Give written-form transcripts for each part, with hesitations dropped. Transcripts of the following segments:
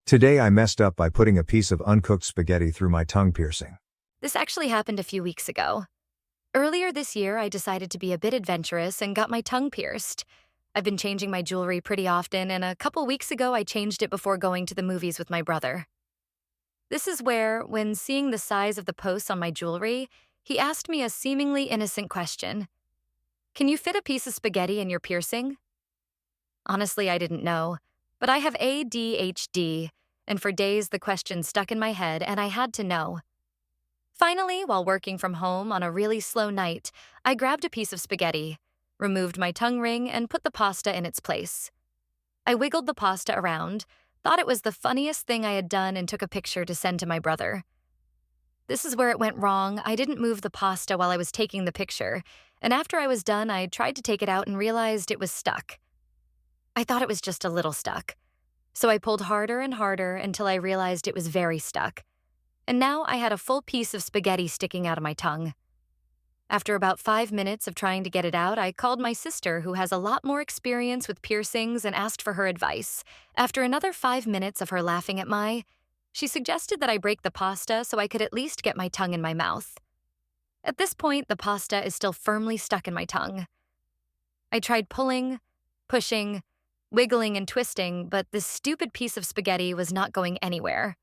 Today I messed up by putting a piece of uncooked spaghetti through my tongue piercing. This actually happened a few weeks ago. Earlier this year, I decided to be a bit adventurous and got my tongue pierced. I've been changing my jewelry pretty often, and a couple weeks ago I changed it before going to the movies with my brother. This is where, when seeing the size of the posts on my jewelry, he asked me a seemingly innocent question. Can you fit a piece of spaghetti in your piercing? Honestly, I didn't know, but I have ADHD, and for days the question stuck in my head and I had to know. Finally, while working from home on a really slow night, I grabbed a piece of spaghetti, removed my tongue ring, and put the pasta in its place. I wiggled the pasta around, thought it was the funniest thing I had done, and took a picture to send to my brother. This is where it went wrong. I didn't move the pasta while I was taking the picture, and after I was done, I tried to take it out and realized it was stuck. I thought it was just a little stuck, so I pulled harder and harder until I realized it was very stuck. And now I had a full piece of spaghetti sticking out of my tongue. After about 5 minutes of trying to get it out, I called my sister, who has a lot more experience with piercings, and asked for her advice. After another 5 minutes of her laughing at she suggested that I break the pasta so I could at least get my tongue in my mouth. At this point, the pasta is still firmly stuck in my tongue. I tried pulling, pushing, wiggling, and twisting, but this stupid piece of spaghetti was not going anywhere.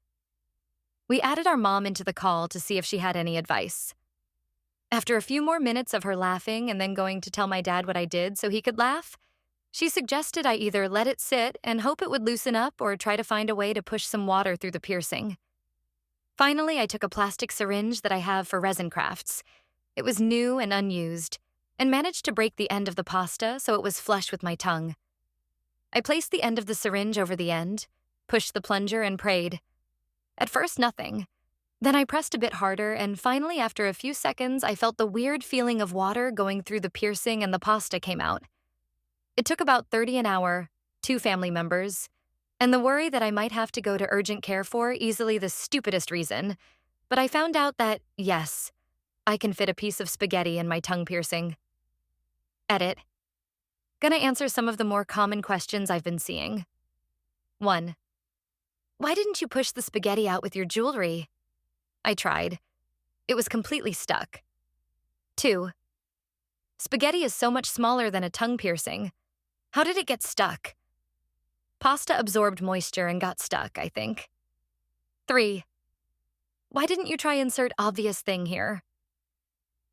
We added our mom into the call to see if she had any advice. After a few more minutes of her laughing and then going to tell my dad what I did so he could laugh, she suggested I either let it sit and hope it would loosen up or try to find a way to push some water through the piercing. Finally, I took a plastic syringe that I have for resin crafts. It was new and unused, and managed to break the end of the pasta so it was flush with my tongue. I placed the end of the syringe over the end, pushed the plunger, and prayed. At first, nothing. Then I pressed a bit harder, and finally, after a few seconds, I felt the weird feeling of water going through the piercing and the pasta came out. It took about 30 an hour, 2 family members, and the worry that I might have to go to urgent care for easily the stupidest reason. But I found out that, yes, I can fit a piece of spaghetti in my tongue piercing. Edit. Gonna answer some of the more common questions I've been seeing. 1. Why didn't you push the spaghetti out with your jewelry? I tried. It was completely stuck. 2. Spaghetti is so much smaller than a tongue piercing. How did it get stuck? Pasta absorbed moisture and got stuck, I think. 3. Why didn't you try insert obvious thing here?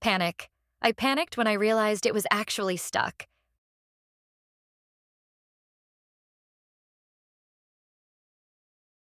Panic. I panicked when I realized it was actually stuck.